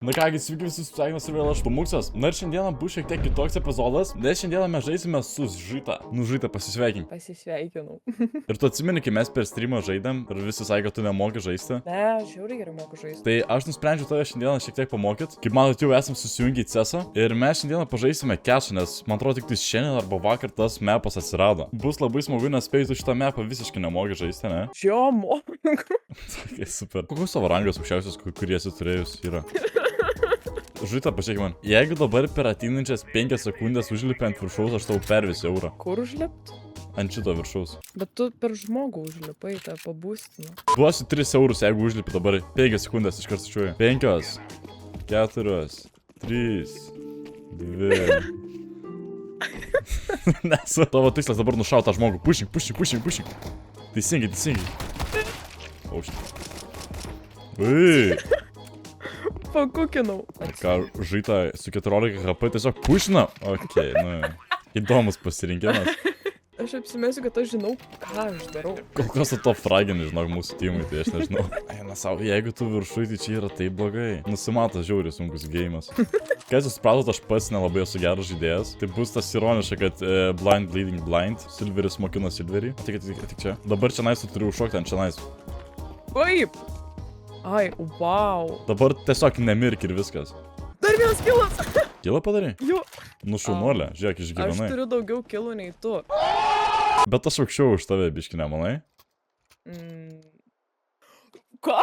Na kągi, sveiki visus, sveikinuosi ir vėl aš Pamuksas. Na ir šiandieną bus šiek tiek kitoks epizodas, nes šiandieną mes žaisime su Žita. Nu, Žita, pasisveikink. Pasisveikinau. Ir tu atsimeni, kai mes per streamą žaidėm ir visi sakė, kad tu nemoki žaisti. Ne, žiauriai gerai moku žaisti. Tai aš nusprendžiau tave šiandieną šiek tiek pamokyt. Kaip matot, jau esam susijungę į CESą. Ir mes šiandieną pažaisime catchą, nes man atrodo tik tai šiandien arba vakar tas mapas atsirado. Bus labai smagu, nes spėjai tu šitą mapą visiškai nemoki žaisti, ne? Šio moku. Okay, super. Kokius savo rangas aukščiausias, kurie esi turėjus yra? Žita, pažiūrėk man. Jeigu dabar per ateinančias 5 sekundės užlipi ant viršaus, aš tau pervisiu eurą. Kur užlipt? Ant šito viršaus. Bet tu per žmogų užlipai, tą pabūstinu. Duosiu 3 eurus, jeigu užlipi dabar 5 sekundės iškart skaičiuoju. 5, 4, 3, 2. Nesu. Tavo tikslas dabar nušaut tą žmogų. Pushing. Teisingai. Ui. Pakukinau. Ką, Žita su 14 HP tiesiog pushina? Okei, nu. Įdomus pasirinkimas. Aš apsimesiu, kad aš žinau, ką aš darau. Kol kas tu to fragini, žinok, mūsų teamai, tai aš nežinau. Na savo, jeigu tu viršui, tai čia yra taip blogai. Nusimato žiauriai sunkus gėjimas. Kai jūs supratot, aš pats nelabai esu geras žaidėjas. Tai bus tas ironiška, kad blind leading blind. Silveris mokino Silverį. Tik čia. Dabar čia nais tu turi užšokti ant čia nais. Kaip? Ai, wow. Dabar tiesiog nemirk ir viskas. Dar vienas kilas. Kilą padarai? Jo. Nu šaunuolė, žiūrėk, Aš išgyvenai. turiu daugiau kilų nei tu. Bet aš aukščiau už tave, biški, nemanai? Ką?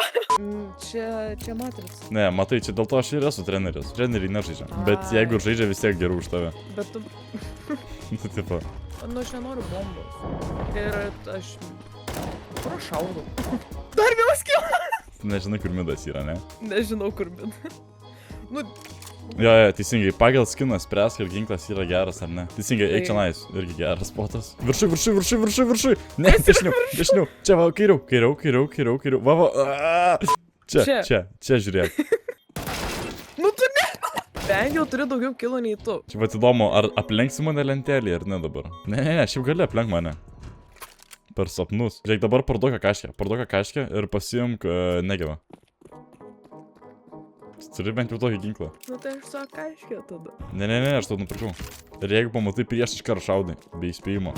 Čia matrica. Ne, matai, čia dėl to aš ir esu treneris. Treneriai nežaidžia. Bet jeigu žaidžia, vis tiek geriau už tave. Bet tu... Nu, tipo. Nu, aš nenoriu bombos. Ir aš... Kur aš šaudau? Dar vienas kilas. Nežinai, kur midas yra, ne? Nežinau, kur bet. Nu... Jo, teisingai, pagal skiną spręsk, ar ginklas yra geras ar ne. Teisingai, eik čia nais, irgi geras spotas. Viršui. Ne, dešiniau. Čia, va, kairiau. Va. Čia, žiūrėk. Nu tu ne! Bent jau turi daugiau kilų nei tu. Čia va įdomu, ar aplenksi mane lentelį ar ne dabar? Ne, šiaip gali aplenk mane. Per sapnus. Žiūrėk, dabar parduoka kažkę ir pasiimk negevą. Turi bent jau tokį ginklą. Nu tai aš savo kažkiek tada. Ne, aš tau nupirkau. Ir jeigu pamatai prieš iškart šaudai, be įspėjimo.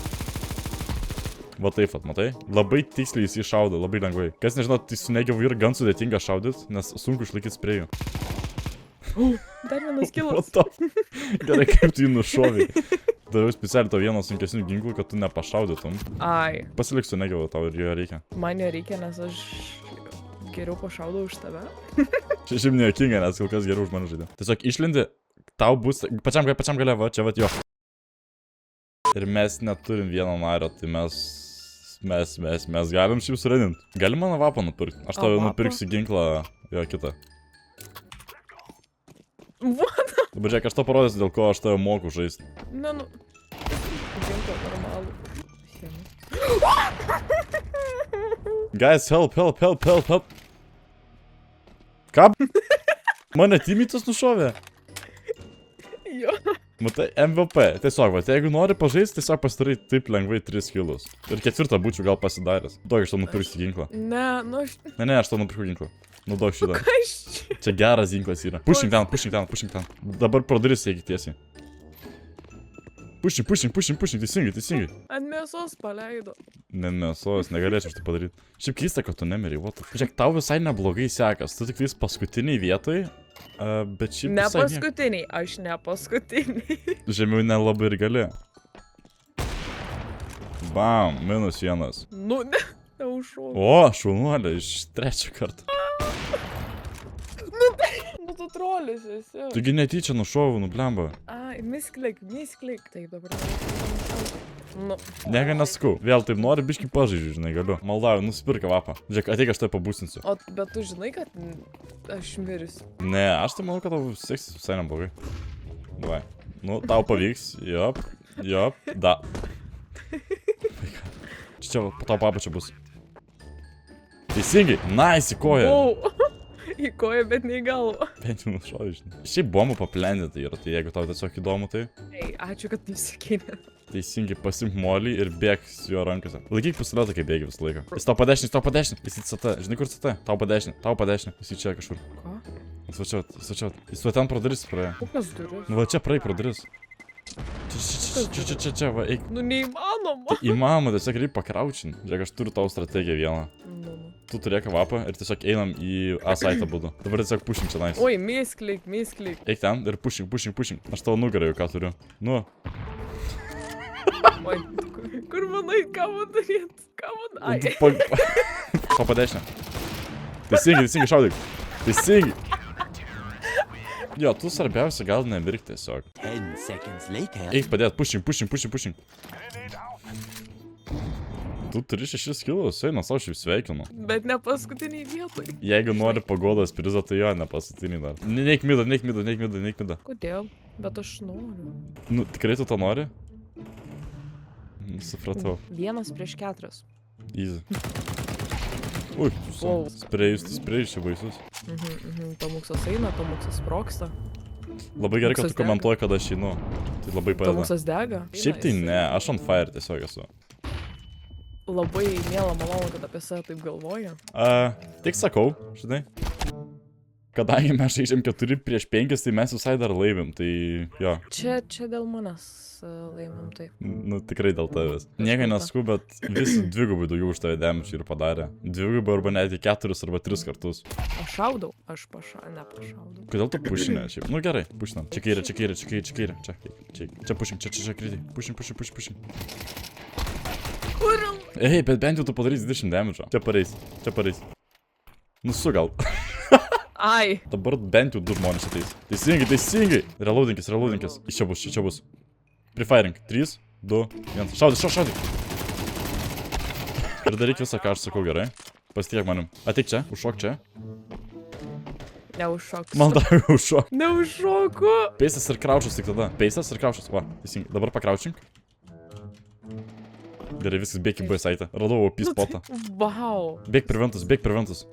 Va taip, matai? Labai tiksliai jis iššaudo, labai lengvai. Kas nežinot, tai su negevu yra gan sudėtinga šaudyt, nes sunku išlaikyti sprėjų. Dar vienas kilas. Gerai, kaip tu jį nušovai. Daviau specialiai to vieno sunkesnių ginklų, kad tu nepašaudytum. Ai. Pasilik su negevu, tau ir jo reikia. Man jo reikia, nes aš geriau pašaudau už tave. Čia šiaip nejuokinga, nes kol kas geriau už mane žaidė. Tiesiog išlindi, tau bus... Pačiam gale, va, čia va, jo. Ir mes neturim vieno nario, tai mes galim šiaip suradinti. Galim mano vapą nupirkti. Aš tau nupirksiu ginklą, jo, kitą. What? Dabar žiūrėk, aš tau parodysiu, dėl ko aš tave moku žaisti. Ne, nu... Ginklą normalų. Guys, help. Ką? Mane timitas nušovė. Jo. Matai, MVP. Tiesiog, va, jeigu nori pažaisti, tiesiog pasidarai taip lengvai 3 kilus. Ir 4 būčiau gal pasidaręs. Duok, aš tau nupirksiu ginklą. Ne, nu aš... Ne, aš tau nupirkau ginklą. Nuduok šitą. Kas čia? Čia geras ginklas yra. Pushing down. Dabar pro duris eik tiesiai. Pushing, teisingai. Ant mėsos paleido. Ne, mėsos, negalėčiau štai padaryti. Šiaip keista, kad tu nemiri, what the... Žiūrėk, tau visai neblogai sekas. Tu tik tais paskutiniai vietoj, bet šiaip Ne visai paskutiniai, aš ne paskutiniai. Žemiau nelabai ir gali. Bam, -1. Nu, ne, neužšau. O, šaunuolė, iš 3 karto. Nu, tu trolis esi. Tugi netyčia nušovau, nublemba. Ai, misklik. Taip, dabar... Nu. Nega neskau. Vėl taip nori, biški pažaidžiu, žinai, galiu. Maldauju, nusipirk vapą. Žiūrėk, ateik, aš tai pabūsinsiu. O, bet tu žinai, kad aš mirsiu. Ne, aš tai manau, kad tau seksis visai neblogai. Vai. Nu, tau pavyks. Jop, da. Čia tau papačia bus. Teisingai, nice, į koją. Wow. Į koją, bet ne į galvą. Bent jau nušovė, žinai. Šiaip bombų paplendėta yra, tai jeigu tau tiesiog įdomu, tai... Ei, ačiū, kad nusakei. Teisingai pasimk molį ir bėk su jo rankose. Laikyk pistoletą, kai bėgi visą laiką. Jis tau padešinė. Jis į CT. Žinai, kur CT? Tau padešinė. Jis į čia kažkur. Ko? Svačiaut. Jis va ten pro duris praėjo. Kokias duris? Nu va čia praeik pro duris. Čia, va, eik. Nu neįmanoma. Įmanoma, tiesiog reikia pakraučin. Žiūrėk, aš turiu tau strategiją vieną. Nu. Tu turėk vapą ir tiesiog einam į A-saitą būdu. Dabar tiesiog pushing čia nais. Oi, misklik. Eik ten ir pushing. Aš tavo nugarą jau ką turiu. Nu. Oi, kur manai, ką man daryt? Ką man... Ai. Papadešinę. Teisingai, šaudyk. Teisingai. Jo, tu svarbiausia gal nemirk tiesiog. Eik padėt, pushing. Tu turi 6 kilus, eina, savo šiaip sveikinu. Bet ne paskutiniai vietoj. Jeigu nori pagodas prizą, tai jo, ne paskutiniai dar. Neik mida. Kodėl? Bet aš noriu. Nu, tikrai tu to nori? Supratau. 1 prieš 4. Easy. Ui, sprejus čia baisus. Tomuksas eina, tomuksas sproksta. Labai gerai, kad tu komentuoji, kad aš einu. Tai labai padeda. Tomuksas dega. Šiaip tai ne, aš on fire tiesiog esu. Labai miela, malonu, kad apie save taip galvoja. Tik sakau, žinai. Kadangi mes žaidžiam 4 prieš 5, tai mes visai dar laimim, tai jo. Čia dėl manęs laimim taip. Nu, tikrai dėl tavęs. Nieko nesku, bet visi dvigubai daugiau už tave damage ir padarė. Dvigubai arba netgi 4 arba 3 kartus. Aš šaudau, nepašaudau. Kodėl tu pušinė šiaip? Nu gerai, pušinam. Čia kairė. Čia pušink, čia kritai. Pušink. Kur? Ei, bet bent jau tu padarysi 20 damage. Čia pareis. Nusu gal. Ai. Dabar bent jau 2 žmonės ateis. Teisingai. Reloadinkis. Iš čia bus. Prefiring. 3, 2, 1. Šaudyk. Ir daryk visą, ką aš sakau, gerai. Pasitikėk manim. Ateik čia, užšok čia. Neužšoksiu. Man davė užšok. Neužšoku. Peisas ir kraušas tik tada. Va, teisingai. Dabar pakraučink. Gerai, viskas bėk į B saitą. Radau OP spotą. Vau. Bėk per ventus.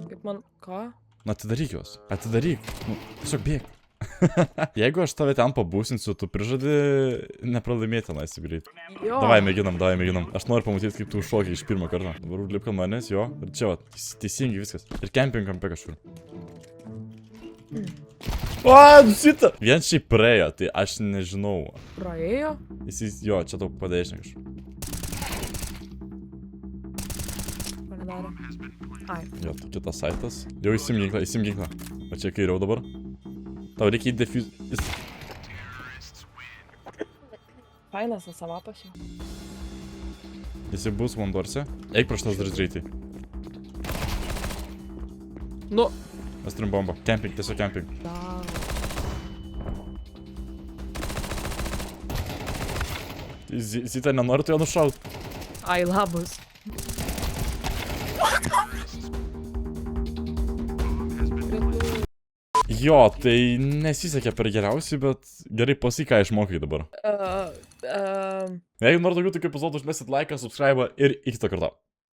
Kaip man, ką? Na, atidaryk juos. Nu, tiesiog bėk. Jeigu aš tave ten pabūsinsiu, tu prižadi nepralaimėti tenais greit. Jo. Davai mėginam. Aš noriu pamatyti, kaip tu šokiai iš pirmo karto. Dabar užlipk ant manęs, jo. Ir čia, va, teisingai viskas. Ir camping kampe kažkur. O, šitą! Vien šiaip praėjo, tai aš nežinau. Praėjo? Jis, jo, čia tau padėšė kažkur. Panedarė. Ai. Jo, tai kitas saitas. Jau įsim ginklą. O čia kairiau dabar. Tau reikia į defuse. Fainas asavapas jau. Jisai bus vandorse. Eik prieš tas duris greitai. Nu. Mes turim bombą. Tiesiog camping. Zita nenori tu jo nušaut. Ai, labas. Jo, tai nesisekė per geriausiai, bet gerai pasakyk, ką išmokai dabar. Jeigu nori daugiau tokių epizodų, užmesit laiką, subscribe ir iki kito karto.